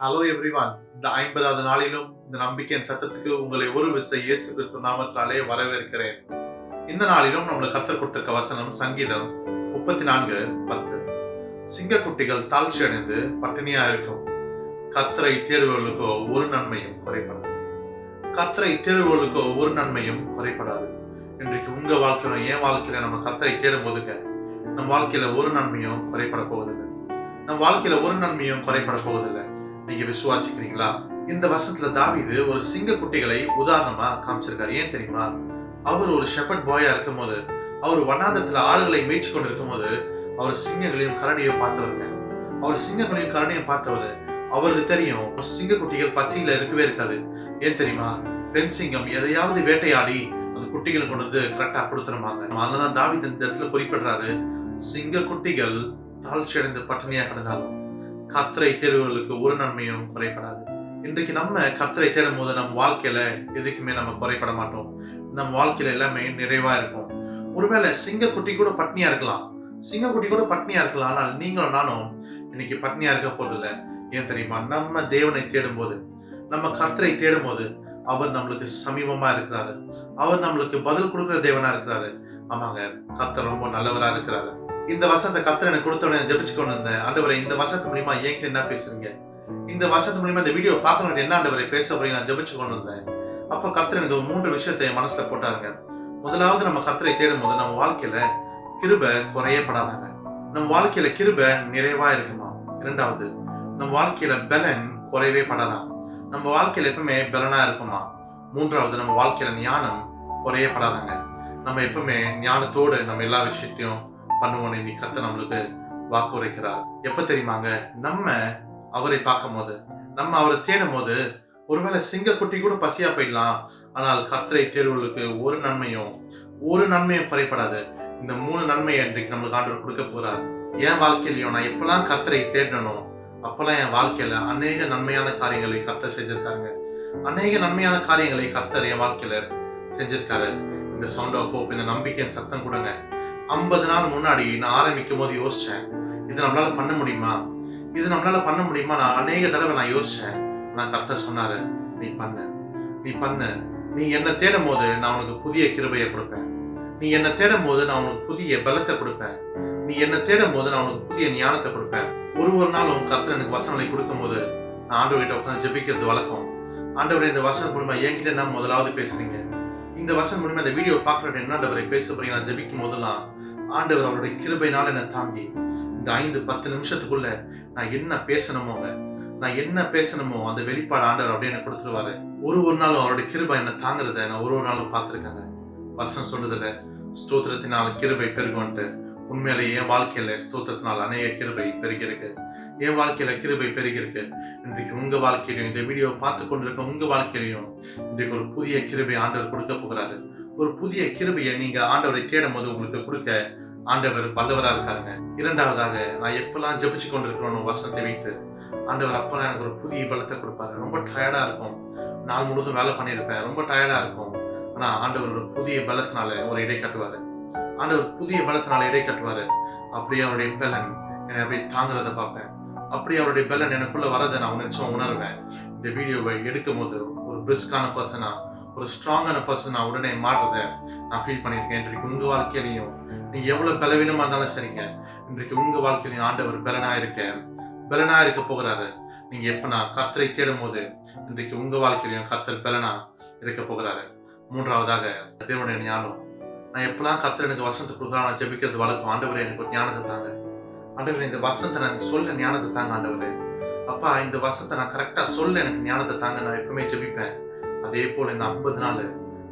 Hello everyone. இந்த 50வது நாளிலும் இந்த நம்பிக்கையின் சத்தத்துக்கு உங்களை ஒரு விசை இயேசு கிறிஸ்து நாமத்தாலே வரவேற்கிறேன். இந்த நாளிலும் நம்மளுக்கு கர்த்தர் கொடுத்திருக்க வசனம் சங்கீதம் 34:10. சிங்கக்குட்டிகள் தாழ்ச்சி அடைந்து பட்டினியா இருக்கும். கர்த்தரை தேடுபவர்களுக்கோ ஒரு நன்மையும் குறைபடாது. கர்த்தரை தேடுபவர்களுக்கோ ஒரு நன்மையும் குறைபடாது. இன்றைக்கு உங்க வாழ்க்கையில என் வாழ்க்கையில நம்ம கர்த்தரை தேடும் போதுங்க நம் வாழ்க்கையில ஒரு நன்மையும் குறைபட போவதில்லை. நம் வாழ்க்கையில ஒரு நன்மையும் குறைபட போவதில்லை. நீங்க விசுவாசிக்கிறீங்களா? இந்த வசனத்துல தாவீது ஒரு சிங்க குட்டிகளை உதாரணமா காமிச்சிருக்காரு. ஏன் தெரியுமா? அவர் ஒரு ஷெப்பர்ட் பாயா இருக்கும் போது, அவர் வனாந்தரத்துல ஆடுகளை மேய்ச்சி கொண்டு இருக்கும் போது, அவர் சிங்கங்களையும் கரடியையும் பார்த்தவருங்க. அவர் சிங்கங்களையும் கரடியையும் பார்த்தவர். அவருக்கு தெரியும் சிங்க குட்டிகள் பசியில இருக்கவே இருக்காது. ஏன் தெரியுமா? பெண் சிங்கம் எதையாவது வேட்டையாடி அந்த குட்டிகளை கொண்டு வந்து கரெக்டா கொடுத்துருவாங்க. அதனாலதான் தாவீது இந்த இடத்துல குறிப்பிடுறாரு, சிங்க குட்டிகள் தாழ்ச்சி அடைந்து பட்டினியா கிடந்தாலும் கர்த்தரை தேடுவர்களுக்கு ஒரு நன்மையும் குறைபடாது. இன்றைக்கு நம்ம கர்த்தரை தேடும் போது நம்ம வாழ்க்கையில எதுக்குமே நம்ம குறைபட மாட்டோம். நம்ம வாழ்க்கையில எல்லாமே நிறைவா இருக்கும். ஒருவேளை சிங்கக்குட்டி கூட பட்னியா இருக்கலாம், சிங்கக்குட்டி கூட பட்னியா இருக்கலாம். ஆனால் நீங்களும் நானும் இன்னைக்கு பட்னியா இருக்க போதில்லை. ஏன் தெரியுமா? நம்ம தேவனை தேடும் போது, நம்ம கர்த்தரை தேடும் போது அவர் நம்மளுக்கு சமீபமா இருக்கிறாரு. அவர் நம்மளுக்கு பதில் கொடுக்கிற தேவனா இருக்கிறாரு. ஆமாங்க, கர்த்தர் ரொம்ப நல்லவரா இருக்கிறாரு. இந்த வசனத்தை கர்த்தர் எனக்கு கொடுத்த உடனே ஜெபிச்சு கொண்டு இருந்தேன். ஆண்டவரே, இந்த வசனத்து மூலியமா என்கிட்ட என்ன பேசுறீங்க? இந்த வசனத்து மூலியமா இந்த வீடியோ பார்க்கணும் என்ன ஆண்டவரை பேச போறீங்க? நான் ஜெபிச்சு கொண்டு இருந்தேன். அப்போ கர்த்தர் எனக்கு 3 விஷயத்தை என் மனசுல போட்டாருங்க. முதலாவது, நம்ம கர்த்தரை தேடும் போது நம்ம வாழ்க்கையில கிருபை குறையப்படாதாங்க. நம்ம வாழ்க்கையில கிருபை நிறைவா இருக்குமா. இரண்டாவது, நம்ம வாழ்க்கையில பலன் குறைவே படாதான். நம்ம வாழ்க்கையில எப்பவுமே பலனா இருக்குமா. மூன்றாவது, நம்ம வாழ்க்கையில ஞானம் குறையப்படாதாங்க. நம்ம எப்பவுமே ஞானத்தோடு நம்ம எல்லா விஷயத்தையும் பண்ணுவோம். இன்னைக்கு கர்த்தர் நம்மளுக்கு வாக்குரைக்கிறார். எப்ப தெரியுமாங்க? நம்ம அவரை பார்க்கும் போது, நம்ம அவரை தேடும் போது, ஒருவேளை சிங்கக்குட்டி கூட பசியா போயிடலாம். ஆனால் கர்த்தரை தேடுவர்களுக்கு ஒரு நன்மையும் குறைபடாது. இந்த 3 நன்மையை இன்றைக்கு நம்மளுக்கு ஆண்டவர் கொடுக்க போறார். என் வாழ்க்கையிலையும் நான் எப்பெல்லாம் கர்த்தரை தேடணும் அப்பெல்லாம் என் வாழ்க்கையில அநேக நன்மையான காரியங்களை கர்த்தர் செஞ்சிருக்காங்க. அநேக நன்மையான காரியங்களை கர்த்தர் என் வாழ்க்கையில செஞ்சிருக்காரு. இந்த சவுண்ட் ஆஃப் ஹோப், இந்த நம்பிக்கையின் சத்தம் கொடுங்க. 50 நாள் முன்னாடி நான் ஆரம்பிக்கும் போது யோசிச்சேன், இது நம்மளால பண்ண முடியுமா? நான் அநேக தடவை நான் யோசிச்சேன். நான் கர்த்தர் சொன்னாரு, நீ பண்ணு. நீ என்ன தேடும் போது நான் உனக்கு புதிய கிருபையை கொடுப்பேன். நீ என்ன தேடும் போது நான் உனக்கு புதிய பலத்தை கொடுப்பேன். நீ என்ன தேடும் போது நான் உனக்கு புதிய ஞானத்தை கொடுப்பேன். ஒரு நாளும் கர்த்தர் எனக்கு வசனங்களை கொடுக்கும் போது நான் ஆண்டவர்கிட்ட உட்கார்ந்து ஜெபிக்கிறது வழக்கம். ஆண்டவரே, இந்த வசனம் மூலமா என்கிட்ட என்ன முதலாவது பேசுறீங்க? இந்த வசனம் மூலமா இந்த வீடியோ பார்க்கறது என்ன ஆண்டவரை பேச போறீங்க? நான் ஜெபிக்கும் போதெல்லாம் ஆண்டவர் அவருடைய கிருபையினால என்னை தாங்கி இந்த 5-10 நிமிஷத்துக்குள்ள நான் என்ன பேசணுமோ அந்த வெளிப்பாடு ஆண்டவர் அப்படியே எனக்கு கொடுத்துருவாரு. ஒரு நாளும் அவருடைய கிருபை என்ன தாங்குறத நான் ஒரு நாளும் பார்த்திருக்கேங்க. வசனம் சொல்றதுல ஸ்தோத்திரத்தினால் கிருபை பெருகும்ட்டு. உண்மையிலேயே என் வாழ்க்கையில ஸ்தோத்திரத்தினால் அநேக கிருபை பெருகிருக்கு. என் வாழ்க்கையில கிருபை பெருகிருக்கு. இன்றைக்கு உங்க வாழ்க்கையிலையும் இந்த வீடியோ பார்த்து கொண்டிருக்க உங்க வாழ்க்கையிலையும் இன்றைக்கு ஒரு புதிய கிருபை ஆண்டவர் கொடுக்க போகிறாரு. ஒரு புதிய கிருபையை நீங்க ஆண்டவரை தேடும் போது உங்களுக்கு கொடுக்க ஆண்டவர் வல்லவரா இருக்காருங்க. இரண்டாவதாக, நான் எப்பெல்லாம் ஜெபிச்சு கொண்டிருக்கிறோம் வசனத்தை வைத்து ஆண்டவர் அப்பெல்லாம் எனக்கு ஒரு புதிய பலத்தை கொடுப்பாரு. ரொம்ப டயர்டா இருக்கும், நாள் முழுவதும் வேலை பண்ணியிருப்பேன், ரொம்ப டயர்டா இருக்கும். ஆனா ஆண்டவர் ஒரு புதிய பலத்தினால ஒரு இடை கட்டுவாரு. அப்படியே அவருடைய பலன் என்னை அப்படியே தாங்குறத பார்ப்பேன். அப்படியே அவருடைய பலன் எனக்குள்ள வரதை நான் நிச்சயம் உணர்வேன். இந்த வீடியோவை எடுக்கும் போது ஒரு பிரிஸ்கான பர்சனா, ஒரு ஸ்ட்ராங்கான பர்சனா உடனே மாறுறத நான் ஃபீல் பண்ணியிருக்கேன். இன்றைக்கு உங்க வாழ்க்கையிலையும் நீங்க எவ்வளவு பலவீனமா இருந்தாலும் சரிங்க, இன்றைக்கு உங்க வாழ்க்கையிலையும் ஆண்டவர் பலனா இருக்க போகிறாரு. நீங்க எப்ப நான் கர்த்தரை தேடும் போது இன்றைக்கு உங்க வாழ்க்கையிலையும் கர்த்தர் பலனா இருக்க போகிறாரு. மூன்றாவதாக, தேவனுடைய ஞானம். நான் எப்பெல்லாம் கர்த்தர் எனக்கு வசனத்தை கொடுக்குறா நான் ஜெபிக்கிறது வழக்கம். ஆண்டவரே, எனக்கு ஒரு ஞானத்தை தாங்க. ஆண்டவரே, இந்த வசனத்தை நான் சொல்ல ஞானத்தை தாங்க. ஆண்டவரே, அப்பா, இந்த வசனத்தை நான் கரெக்டா சொல்ல எனக்கு ஞானத்தை தாங்க. நான் எப்பவுமே ஜெபிப்பேன். அதே போல இந்த 50 நாள்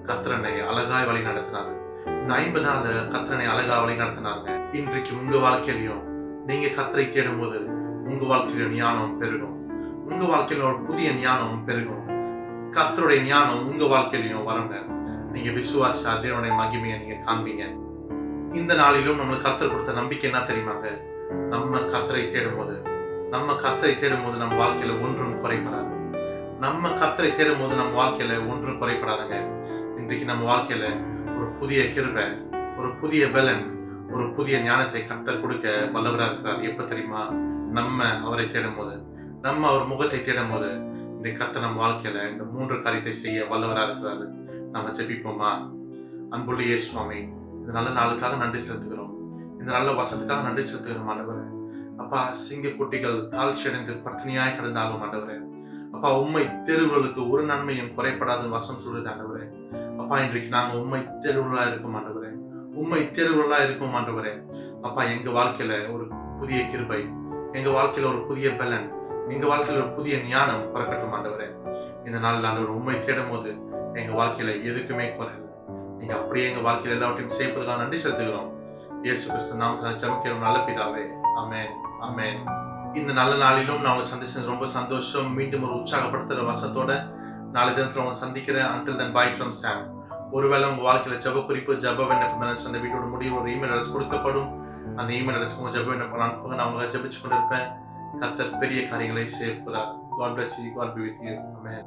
கர்த்தரனை அழகாய் வழி நடத்தினாரு. இந்த 50 நாள் கர்த்தரனை அழகா வழி நடத்தினாருங்க. இன்றைக்கு உங்க வாழ்க்கையிலையும் நீங்க கர்த்தரை தேடும் போது உங்க வாழ்க்கையில ஞானம் பெருகும். உங்க வாழ்க்கையில ஒரு புதிய ஞானம் பெருகும். கர்த்தருடைய ஞானம் உங்க வாழ்க்கையிலையும் வருங்க. நீங்க விசுவாச தேவனுடைய மகிமையை நீங்க காண்பீங்க. இந்த நாளிலும் நம்மளுக்கு கர்த்தர் கொடுத்த நம்பிக்கை என்ன தெரியுமாங்க? நம்ம கர்த்தரை தேடும் போது நம்ம வாழ்க்கையில ஒன்றும் குறைபடாது. இன்றைக்கு நம்ம வாழ்க்கையில ஒரு புதிய கிருபை, ஒரு புதிய பலன், ஒரு புதிய ஞானத்தை கர்த்தர் கொடுக்க வல்லவரா இருக்கிறார். எப்ப தெரியுமா? நம்ம அவரை தேடும் போது, நம்ம அவர் முகத்தை தேடும் போது இன்றைக்கு கர்த்தர் நம்ம வாழ்க்கையில இந்த 3 காரியத்தை செய்ய வல்லவரா இருக்கிறாரு. நம்ம ஜெபிப்போமா? அன்புள்ள இயேசு சுவாமி, இந்த நல்ல நாளுக்காக நன்றி செலுத்துகிறோம். இந்த நல்ல வசத்துக்காக நன்றி செலுத்துகிறோம் ஆண்டவரே. அப்பா, சிங்க குட்டிகள் தாழ்ச்சி அடைந்து பட்டினியாய் கிடந்தாலும் ஆண்டவரே, அப்பா உண்மை தேடுவர்களுக்கு ஒரு நன்மையும் குறைப்படாத வசம் சொல்லுது ஆண்டவரே. அப்பா, இன்றைக்கு நாங்க உண்மை தேடுவர்களா இருக்கும் ஆண்டவரே, உண்மை தேடுவர்களா இருக்கும் ஆண்டவரே. அப்பா, எங்க வாழ்க்கையில ஒரு புதிய கிருபை, எங்க வாழ்க்கையில ஒரு புதிய பலன், எங்க வாழ்க்கையில ஒரு புதிய ஞானம் பிறக்கட்டும் ஆண்டவரே. இந்த நாள் ஆண்டவர் உண்மை தேடும் போது எங்க வாழ்க்கையில எதுக்குமே குறையில்லை. நீங்க அப்படியே எங்க வாழ்க்கையில எல்லாவற்றையும் செய்வதற்காக நன்றி செலுத்துகிறோம். இயேசு கிறிஸ்து நாமத்தில் ஜெபிக்கிறோம் நல்ல பிதாவே. ஆமென், ஆமென். இந்த நல்ல நாளிலும் நான் உங்களை சந்திச்சது ரொம்ப சந்தோஷம். மீண்டும் ஒரு உற்சாகப்படுத்துற வசத்தோட நாளை தினத்துல உங்களை சந்திக்கிறேன். அன்டில் தென் பை ஃப்ரம் சாம். ஒருவேளை உங்க வாழ்க்கையில ஜெப குறிப்பு, ஜெப விண்ணப்பம் அந்த வீட்டோட முடிவு ஒரு இமெயில் அட்ரஸ் கொடுக்கப்படும். அந்த இமெயில் அட்ரஸ் உங்க ஜெப விண்ணப்பம் அனுப்புங்க. நான் உங்களை ஜெபிச்சு கொண்டிருப்பேன். கர்த்தர் பெரிய காரியங்களை செய்ய போறார். God bless you. God be with you. Amen.